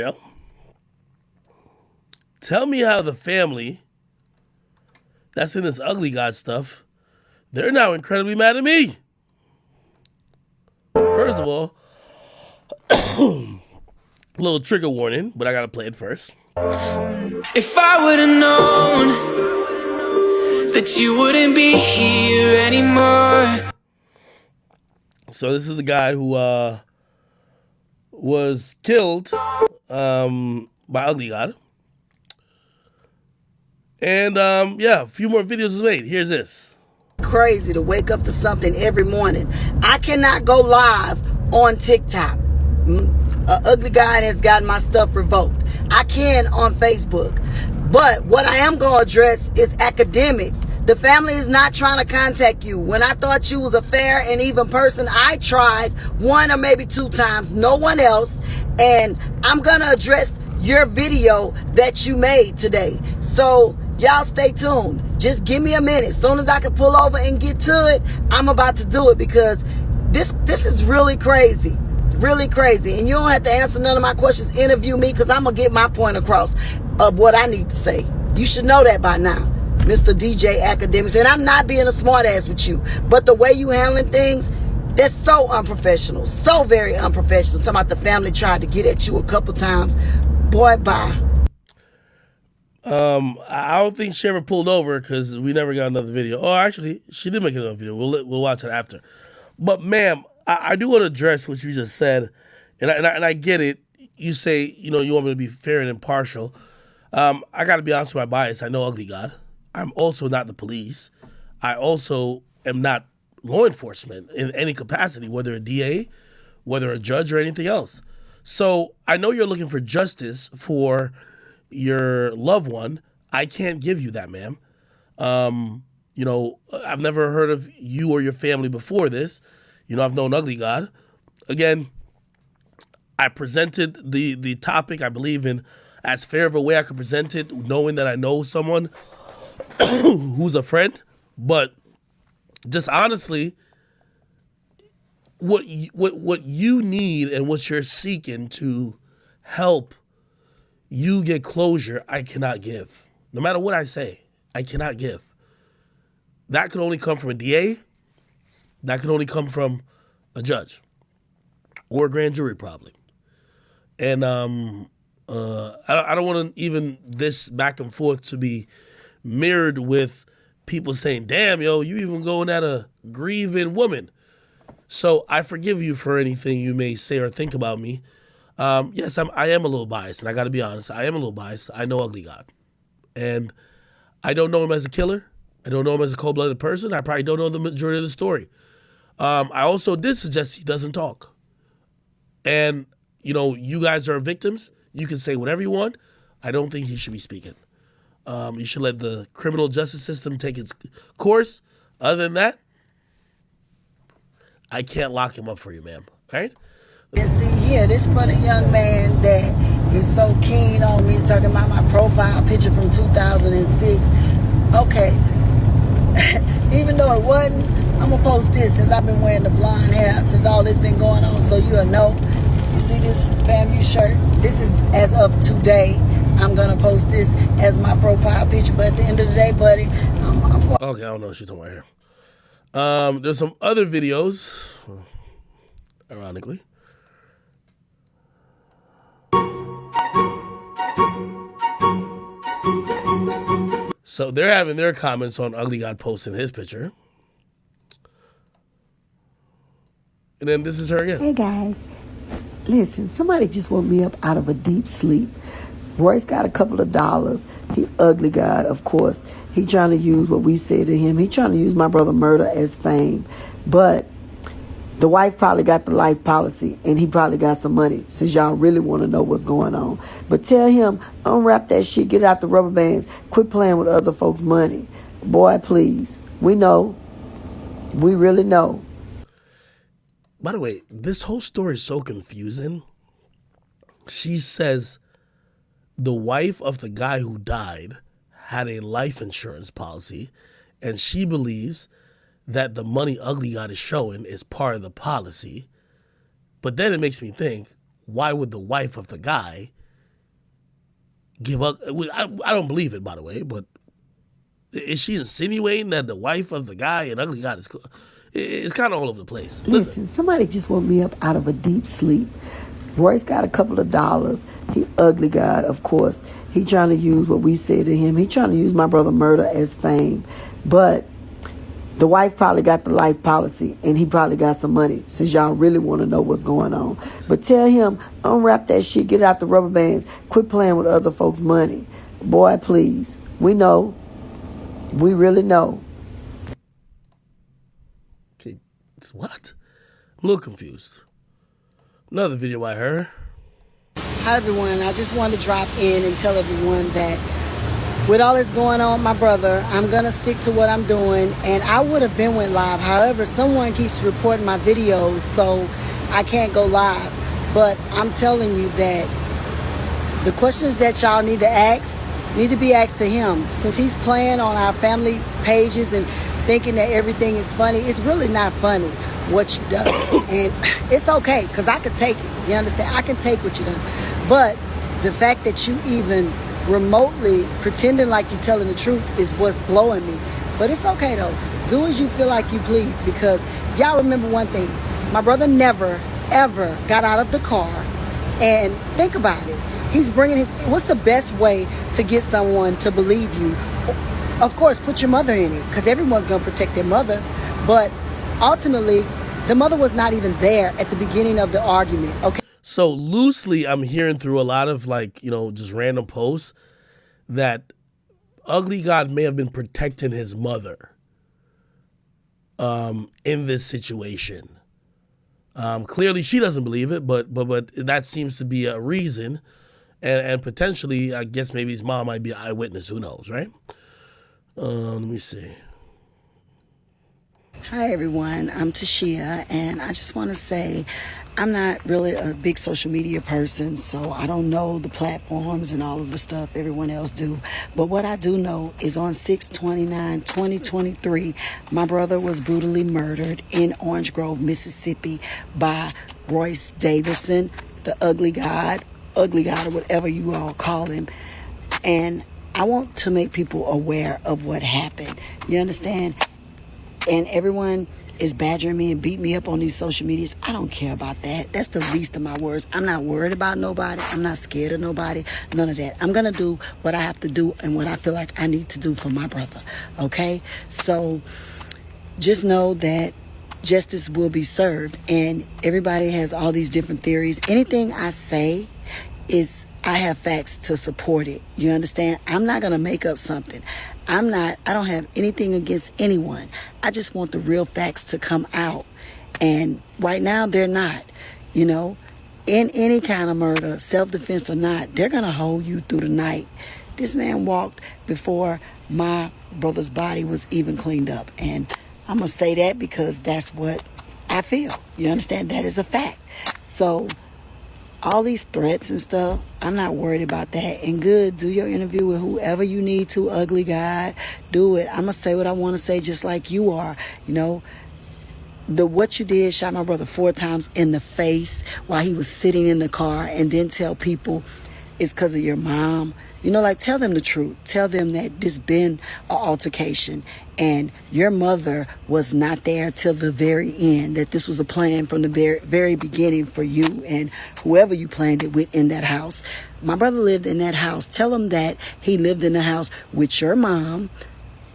Yeah. Tell me how the family that's in this ugly God stuff, they're now incredibly mad at me. First of all, little trigger warning, but I gotta play it first. If I would've known that you wouldn't be here anymore. So this is a guy who was killed by Ugly God. And yeah, a few more videos was made. Here's this. Crazy to wake up to something every morning. I cannot go live on TikTok. Ugly God has gotten my stuff revoked. I can on Facebook. But what I am going to address is Akademiks. The family is not trying to contact you. When I thought you was a fair and even person, I tried 1 or maybe 2 times. No one else. And I'm going to address your video that you made today. So y'all stay tuned. Just give me a minute. As soon as I can pull over and get to it, I'm about to do it because this is really crazy. Really crazy. And you don't have to answer none of my questions. Interview me because I'm going to get my point across of what I need to say. You should know that by now, Mr. DJ Akademiks. And I'm not being a smart ass with you. But the way you handling things, that's so unprofessional. So very unprofessional. Talking about the family tried to get at you a couple times. Boy, bye. I don't think she ever pulled over because we never got another video. Oh, actually, she did make another video. We'll watch it after. But ma'am, I do want to address what you just said, and I get it. You say, you want me to be fair and impartial. I got to be honest with my bias. I know Ugly God. I'm also not the police. I also am not law enforcement in any capacity, whether a DA, whether a judge, or anything else. So I know you're looking for justice for your loved one. I can't give you that, ma'am. I've never heard of you or your family before this. I've known Ugly God. Again, I presented the topic, I believe, in as fair of a way I could present it, knowing that I know someone who's a friend. But just honestly, what you need and what you're seeking to help you get closure, I cannot give. No matter what I say, I cannot give. That can only come from a DA. That can only come from a judge or a grand jury, probably. And I don't want to even this back and forth to be mirrored with people saying, damn, yo, you even going at a grieving woman. So I forgive you for anything you may say or think about me. Yes, I am a little biased, and I got to be honest. I am a little biased. I know Ugly God. And I don't know him as a killer. I don't know him as a cold-blooded person. I probably don't know the majority of the story. I also did suggest he doesn't talk. And, you guys are victims. You can say whatever you want. I don't think he should be speaking. You should let the criminal justice system take its course. Other than that, I can't lock him up for you, ma'am. All right? And see here, this for the young man that is so keen on me talking about my profile picture from 2006. Okay. Even though it wasn't, I'm going to post this since I've been wearing the blonde hair since all this been going on, so you'll know. You see this FAMU shirt? This is as of today. I'm going to post this as my profile picture, but at the end of the day, buddy, okay, I don't know what she's talking about here. There's some other videos, ironically. So they're having their comments on Ugly God posting his picture. And then this is her again. Hey guys, listen, somebody just woke me up out of a deep sleep. Royce got a couple of dollars. He Ugly God, of course. He trying to use what we say to him. He trying to use my brother Murder as fame. But the wife probably got the life policy, and he probably got some money, since y'all really want to know what's going on. But tell him, unwrap that shit, get out the rubber bands, quit playing with other folks' money. Boy, please. We know. We really know. By the way, this whole story is so confusing. She says the wife of the guy who died had a life insurance policy, and she believes that the money Ugly God is showing is part of the policy. But then it makes me think, why would the wife of the guy give up. I don't believe it, by the way, but is she insinuating that the wife of the guy and ugly God is cool? It's kind of all over the place. Listen, somebody just woke me up out of a deep sleep. Royce got a couple of dollars. He ugly God, of course. He trying to use what we say to him. He trying to use my brother murder as fame. But the wife probably got the life policy, and he probably got some money, since y'all really want to know what's going on. But tell him, unwrap that shit, get out the rubber bands, quit playing with other folks' money. Boy, please. We know. We really know. Okay, what? I'm a little confused. Another video I heard. Hi everyone, I just wanted to drop in and tell everyone that with all this going on with my brother, I'm going to stick to what I'm doing, and I would have went live. However, someone keeps reporting my videos, so I can't go live. But I'm telling you that the questions that y'all need to ask need to be asked to him. Since he's playing on our family pages and thinking that everything is funny, it's really not funny what you done. And it's okay, because I can take it. You understand? I can take what you done. But the fact that you even remotely pretending like you're telling the truth is what's blowing me. But it's okay though. Do as you feel like you please, because y'all remember one thing. My brother never, ever got out of the car. And think about it. He's bringing his... What's the best way to get someone to believe you? Of course, put your mother in it, because everyone's going to protect their mother. But ultimately, the mother was not even there at the beginning of the argument. Okay. So loosely, I'm hearing through a lot of just random posts that Ugly God may have been protecting his mother in this situation. Clearly, she doesn't believe it, but that seems to be a reason, and potentially, I guess maybe his mom might be an eyewitness. Who knows, right? Let me see. Hi everyone, I'm Tashia, and I just want to say I'm not really a big social media person, so I don't know the platforms and all of the stuff everyone else do. But what I do know is on 6/29/2023, my brother was brutally murdered in Orange Grove, Mississippi by Royce Davison, the ugly God or whatever you all call him. And I want to make people aware of what happened. You understand? And everyone is badgering me and beating me up on these social medias. I don't care about that. That's the least of my worries. I'm not worried about nobody. I'm not scared of nobody. None of that. I'm going to do what I have to do and what I feel like I need to do for my brother. Okay? So just know that justice will be served. And everybody has all these different theories. Anything I say is I have facts to support it. You understand? I'm not going to make up something. I don't have anything against anyone. I just want the real facts to come out. And right now, they're not. You know, in any kind of murder, self-defense or not, they're going to hold you through the night. This man walked before my brother's body was even cleaned up. And I'm going to say that because that's what I feel. You understand? That is a fact. So all these threats and stuff, I'm not worried about that. And good, do your interview with whoever you need to, ugly God. Do it. I'm going to say what I want to say just like you are. You know, what you did, shot my brother 4 times in the face while he was sitting in the car, and then tell people it's because of your mom. You know, like, tell them the truth. Tell them that this been an altercation and your mother was not there till the very end, that this was a plan from the very beginning for you and whoever you planned it with in that house. My brother lived in that house. Tell him that he lived in the house with your mom,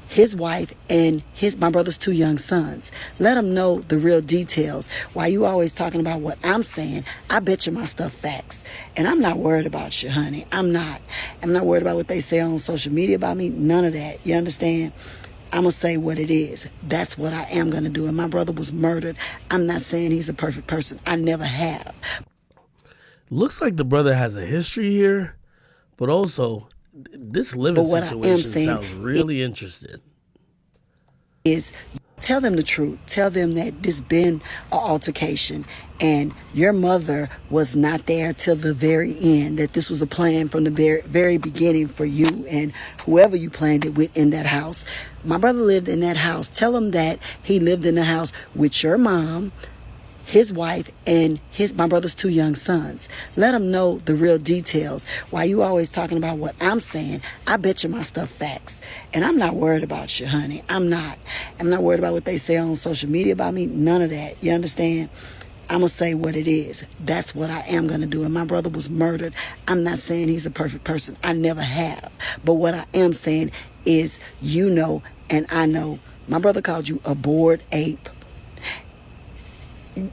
his wife, and my brother's 2 young sons. Let them know the real details. Why you always talking about what I'm saying? I bet you my stuff facts. And I'm not worried about you, honey. I'm not worried about what they say on social media about me. None of that. You understand? I'm going to say what it is. That's what I am going to do. And my brother was murdered. I'm not saying he's a perfect person. I never have. Looks like the brother has a history here, but also this living situation sounds really interesting. Is tell them the truth. Tell them that this been an altercation and your mother was not there till the very end, that this was a plan from the very beginning for you and whoever you planned it with in that house. My brother lived in that house. Tell him that he lived in the house with your mom, his wife and my brother's 2 young sons. Let them know the real details. Why you always talking about what I'm saying? I bet you my stuff facts. And I'm not worried about you, honey. I'm not worried about what they say on social media about me. None of that. You understand? I'm going to say what it is. That's what I am going to do. And my brother was murdered. I'm not saying he's a perfect person. I never have. But what I am saying is, you know, and I know, my brother called you a bored ape.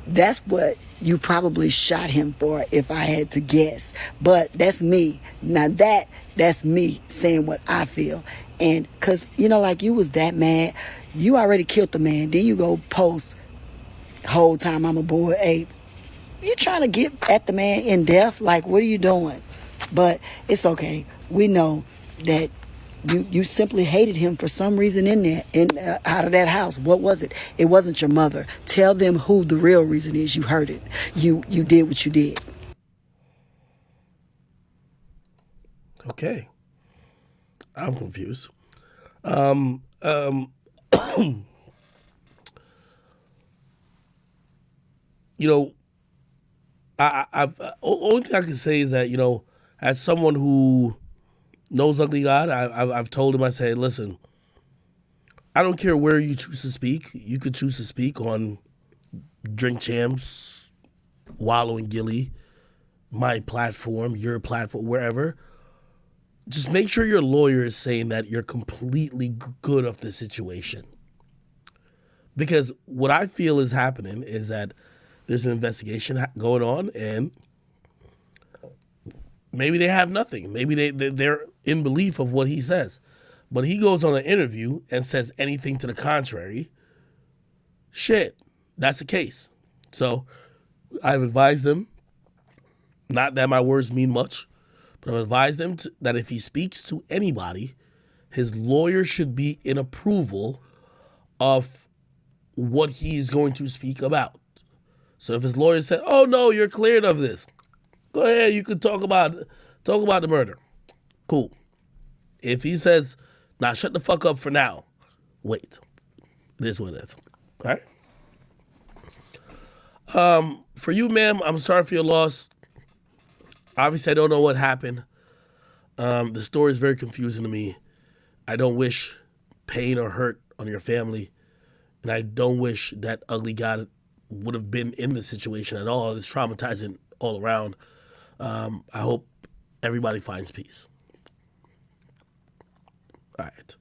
That's what you probably shot him for, if I had to guess. But that's me. Now that's me saying what I feel. And because, you know, like, you was that mad. You already killed the man. Then you go post, whole time I'm a bored ape. You trying to get at the man in death? Like, what are you doing? But it's okay. We know that you simply hated him for some reason in there, out of that house. What was it? It wasn't your mother. Tell them who the real reason is you hurt it. You did what you did. Okay. I'm confused. You know, I've only thing I can say is that, you know, as someone who knows Ugly God, I've told him, I say, listen, I don't care where you choose to speak. You could choose to speak on Drink Champs, Wallow and Gilly, my platform, your platform, wherever. Just make sure your lawyer is saying that you're completely good of the situation. Because what I feel is happening is that there's an investigation going on, and maybe they have nothing. Maybe they're in belief of what he says. But he goes on an interview and says anything to the contrary. Shit, that's the case. So I've advised them, not that my words mean much, but I've advised him that if he speaks to anybody, his lawyer should be in approval of what he's going to speak about. So if his lawyer said, "Oh no, you're cleared of this. Go ahead, you can talk about the murder." Cool. If he says, "Nah, shut the fuck up for now," wait. It is what it is. All right. For you, ma'am, I'm sorry for your loss. Obviously, I don't know what happened. The story is very confusing to me. I don't wish pain or hurt on your family, and I don't wish that Ugly God would have been in this situation at all. It's traumatizing all around. I hope everybody finds peace. All right.